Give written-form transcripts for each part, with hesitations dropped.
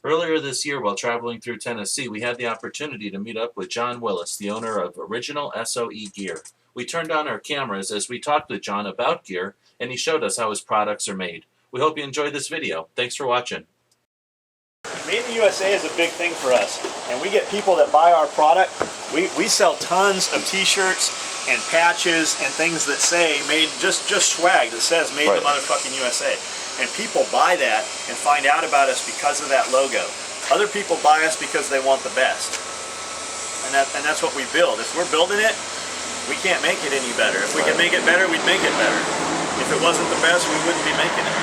Earlier this year, while traveling through Tennessee, we had the opportunity to meet up with John Willis, the owner of Original S.O.E gear. We turned on our cameras as we talked with John about gear, and he showed us how his products are made. We hope you enjoyed this video. Thanks for watching. Made in the USA is a big thing for us, and we get people that buy our product. We sell tons of t-shirts and patches and things that say made, just swag that says made in the motherfucking USA. And people buy that and find out about us because of that logo. Other people buy us because they want the best. And that's what we build. If we're building it, we can't make it any better. If we could make it better, we'd make it better. If it wasn't the best, we wouldn't be making it.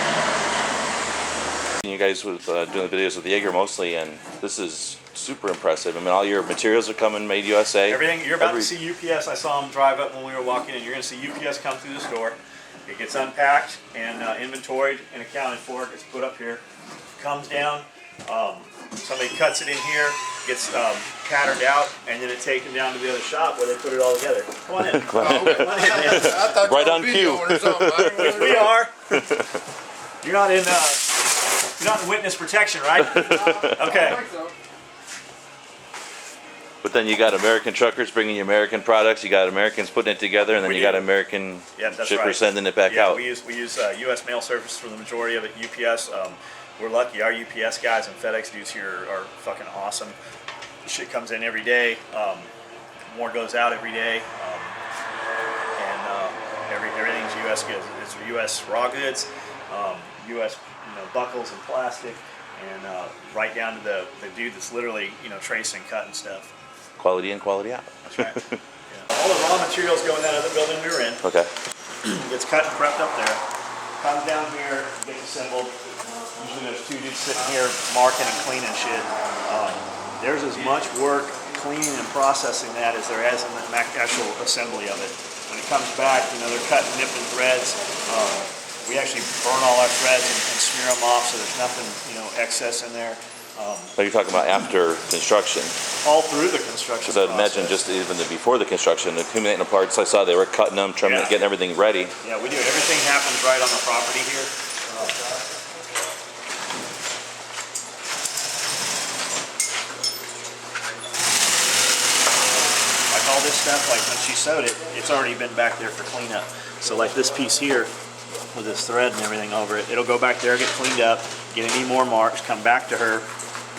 You guys with doing the videos with Jaeger mostly, and this is super impressive. I mean, all your materials are coming made USA. Everything, you're about to see UPS. I saw them drive up when we were walking in. You're going to see UPS come through the store. It gets unpacked and inventoried and accounted for. It gets put up here, comes down. Somebody cuts it in here, gets patterned out, and then it's taken down to the other shop where they put it all together. Come on in. Come on in. Right on cue. We are. You're not in. You're not in witness protection, right? Okay. But then you got American truckers bringing you American products. You got Americans putting it together, and then you got American shippers sending it back out. We use U.S. mail service for the majority of it. UPS. We're lucky. Our UPS guys and FedEx dudes here are fucking awesome. Shit comes in every day. More goes out every day. Everything's U.S. goods. It's U.S. raw goods, U.S. buckles and plastic, and right down to the dude that's literally tracing, cutting stuff. Quality in, quality out. That's right. Yeah. All the raw materials go in that other building we were in. Okay. Gets cut and prepped up there. Comes down here, gets assembled. Usually there's two dudes sitting here marking and cleaning shit. There's as much work cleaning and processing that as there is in the actual assembly of it. When it comes back, they're cutting, nipping threads. We actually burn all our threads and smear them off so there's nothing, excess in there. So you're talking about after construction? All through the construction process. Because I'd imagine just even before the construction, accumulating the parts, I saw they were cutting them, trimming it, getting everything ready. Yeah, we do. Everything happens right on the property here. Like all this stuff, like when she sewed it, it's already been back there for cleanup. So like this piece here, with this thread and everything over it, it'll go back there, get cleaned up, get any more marks, come back to her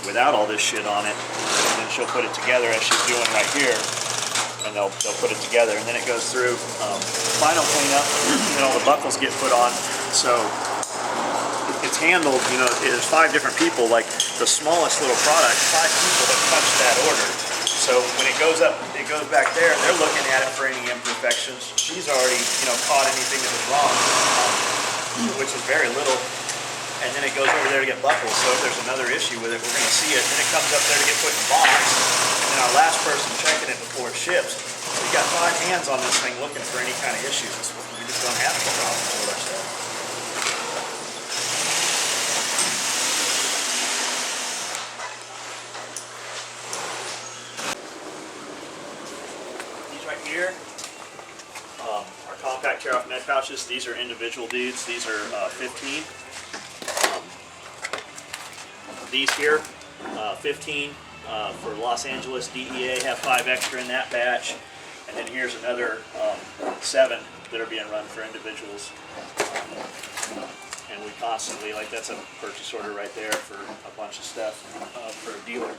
without all this shit on it, and then she'll put it together as she's doing right here, and they'll put it together, and then it goes through final cleanup, and then all the buckles get put on. So it's handled, there's 5 different people, like the smallest little product, 5 people that punch that order. So when it goes up, it goes back there, and they're looking at it for any imperfections. She's already, caught anything that was wrong, which is very little. And then it goes over there to get buckles. So if there's another issue with it, we're going to see it. Then it comes up there to get put in a box. And then our last person checking it before it ships. So we got 5 hands on this thing looking for any kind of issues. We just don't have any problems with our stuff. Here, our compact tear-off neck pouches. These are individual dudes. These are 15. These here, 15 for Los Angeles DEA. Have 5 extra in that batch, and then here's another 7 that are being run for individuals. And we constantly, that's a purchase order right there for a bunch of stuff for a dealer.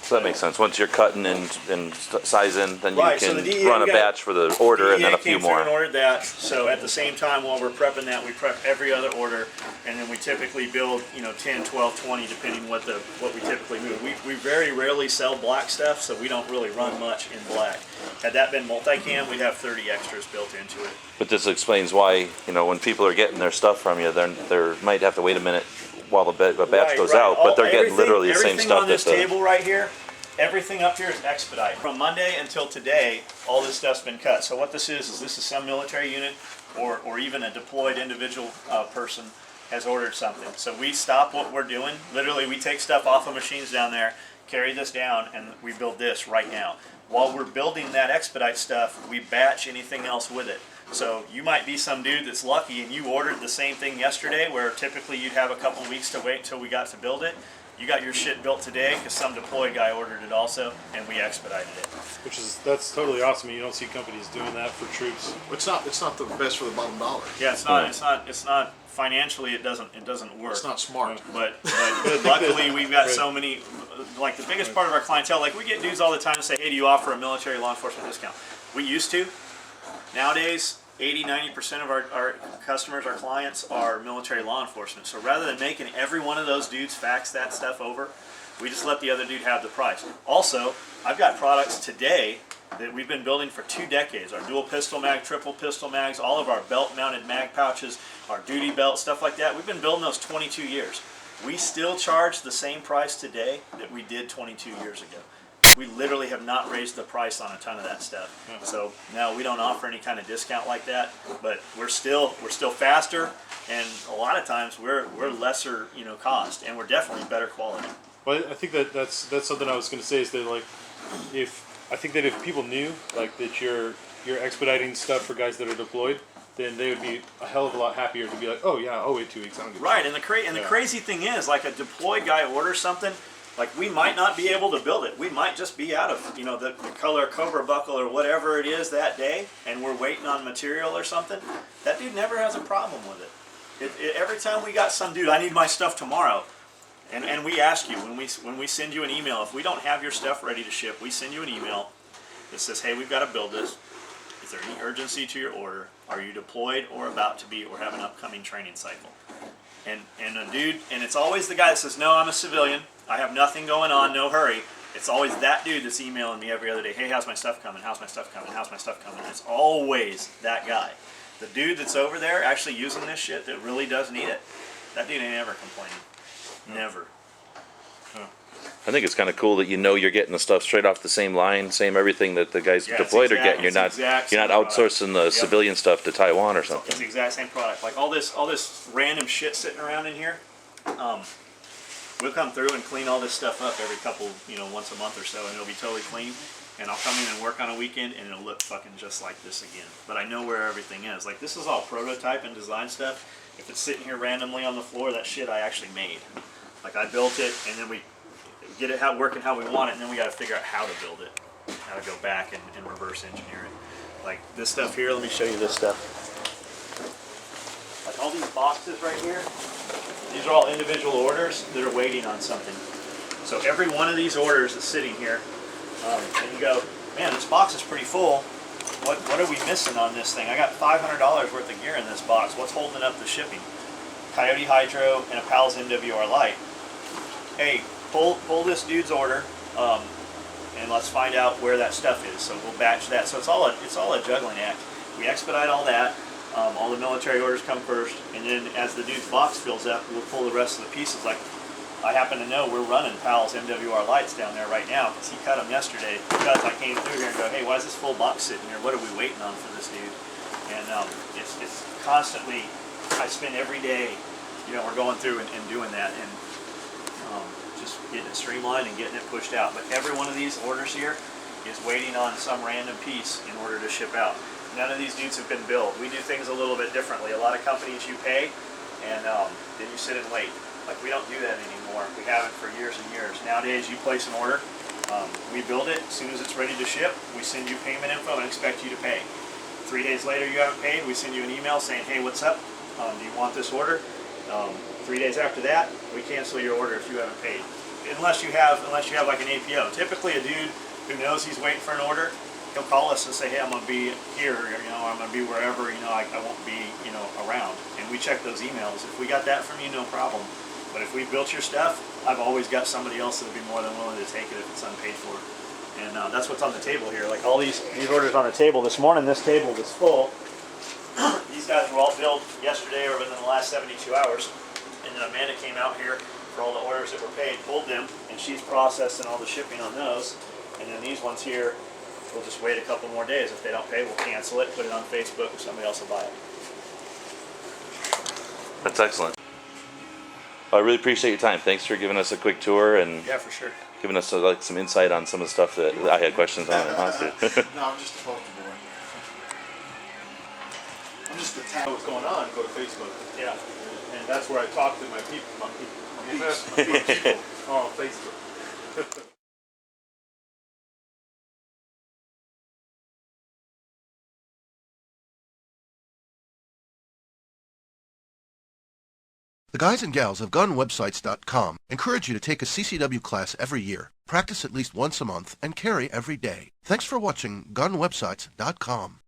So that makes sense. Once you're cutting and sizing, then you can DEA, run a batch for the order and then a few more. And ordered that. So at the same time, while we're prepping that, we prep every other order, and then we typically build 10, 12, 20, depending what we typically move. We very rarely sell black stuff, so we don't really run much in black. Had that been multicam, we'd have 30 extras built into it. But this explains why when people are getting their stuff from you, they might have to wait a minute while the batch goes out, but they're getting literally the same stuff. Everything on this table right here, everything up here is expedite. From Monday until today, all this stuff's been cut. So what this is some military unit or even a deployed individual person has ordered something. So we stop what we're doing. Literally, we take stuff off of machines down there, carry this down, and we build this right now. While we're building that expedite stuff, we batch anything else with it. So you might be some dude that's lucky and you ordered the same thing yesterday, where typically you'd have a couple weeks to wait until we got to build it. you got your shit built today because some deployed guy ordered it also, and we expedited it. That's totally awesome. You don't see companies doing that for troops. It's not the best for the bottom dollar. Yeah, it's not financially it doesn't work. It's not smart. But luckily we've got so many, like the biggest part of our clientele, like we get dudes all the time to say, hey, do you offer a military law enforcement discount? We used to. Nowadays, 80-90% of our customers, our clients, are military law enforcement. So rather than making every one of those dudes fax that stuff over, we just let the other dude have the price. Also, I've got products today that we've been building for 2 decades. Our dual pistol mag, triple pistol mags, all of our belt-mounted mag pouches, our duty belt, stuff like that. We've been building those 22 years. We still charge the same price today that we did 22 years ago. We literally have not raised the price on a ton of that stuff. So no, we don't offer any kind of discount like that. But we're still faster, and a lot of times we're lesser, cost, and we're definitely better quality. Well, I think that's something I was going to say is that like if people knew like that you're expediting stuff for guys that are deployed, then they would be a hell of a lot happier to be like, oh yeah, I'll wait 2 weeks. I don't give a Right, shit. and the crazy thing is, like a deployed guy orders something, like we might not be able to build it. We might just be out of the color Cobra buckle or whatever it is that day, and we're waiting on material or something. That dude never has a problem with it. Every time we got some dude, I need my stuff tomorrow. And we ask you, when we send you an email, if we don't have your stuff ready to ship, we send you an email that says, hey, we've got to build this. Is there any urgency to your order? Are you deployed or about to be or have an upcoming training cycle? And a dude, and it's always the guy that says, no, I'm a civilian. I have nothing going on, no hurry. It's always that dude that's emailing me every other day. Hey, how's my stuff coming? How's my stuff coming? How's my stuff coming? It's always that guy. The dude that's over there actually using this shit that really does need it, that dude ain't ever complaining. Never. I think it's kind of cool that you're getting the stuff straight off the same line, same everything that the guys deployed are getting. You're not outsourcing the civilian stuff to Taiwan or something. It's the exact same product. Like all this random shit sitting around in here. We'll come through and clean all this stuff up every couple, once a month or so, and it'll be totally clean. And I'll come in and work on a weekend, and it'll look fucking just like this again. But I know where everything is. Like this is all prototype and design stuff. If it's sitting here randomly on the floor, that shit I actually made. Like I built it, and then we get it working how we want it, and then we got to figure out how to build it, how to go back and reverse engineer it. Like this stuff here, let me show you this stuff. Like all these boxes right here, these are all individual orders that are waiting on something. So every one of these orders is sitting here, and you go, man, this box is pretty full. What are we missing on this thing? I got $500 worth of gear in this box. What's holding up the shipping? Coyote Hydro and a Pals MWR Light. Hey, pull this dude's order, and let's find out where that stuff is. So we'll batch that. So it's all a juggling act. We expedite all that. All the military orders come first, and then as the dude's box fills up, we'll pull the rest of the pieces. Like I happen to know we're running Pals MWR lights down there right now because he cut them yesterday. Because I came through here and go, hey, why is this full box sitting here? What are we waiting on for this dude? And it's constantly. I spend every day, we're going through and doing that, and just getting it streamlined and getting it pushed out. But every one of these orders here is waiting on some random piece in order to ship out. None of these dudes have been billed. We do things a little bit differently. A lot of companies you pay, and then you sit and wait. Like we don't do that anymore. We haven't for years and years. Nowadays, you place an order, we build it. As soon as it's ready to ship, we send you payment info and expect you to pay. 3 days later, you haven't paid. We send you an email saying, hey, what's up? Do you want this order? 3 days after that, we cancel your order if you haven't paid. Unless you have like an APO. Typically, a dude who knows he's waiting for an order, he'll call us and say, hey, I'm going to be here, I'm going to be wherever, I won't be, around. And we check those emails. If we got that from you, no problem. But if we built your stuff, I've always got somebody else that would be more than willing to take it if it's unpaid for. And that's what's on the table here. Like all these orders on the table. This morning, this table was full. These guys were all billed yesterday or within the last 72 hours. And then Amanda came out here for all the orders that were paid, pulled them, and she's processing all the shipping on those. And then these ones here, we'll just wait a couple more days. If they don't pay, we'll cancel it, put it on Facebook, and somebody else will buy it. That's excellent. I really appreciate your time. Thanks for giving us a quick tour and Yeah, for sure. giving us some insight on some of the stuff that I had questions on. No, I'm just a poster boy. I'm just the tag. What's going on? Go to Facebook, Yeah. and that's where I talk to my people. My people. Oh, Facebook. The guys and gals of gunwebsites.com encourage you to take a CCW class every year, practice at least once a month, and carry every day. Thanks for watching gunwebsites.com.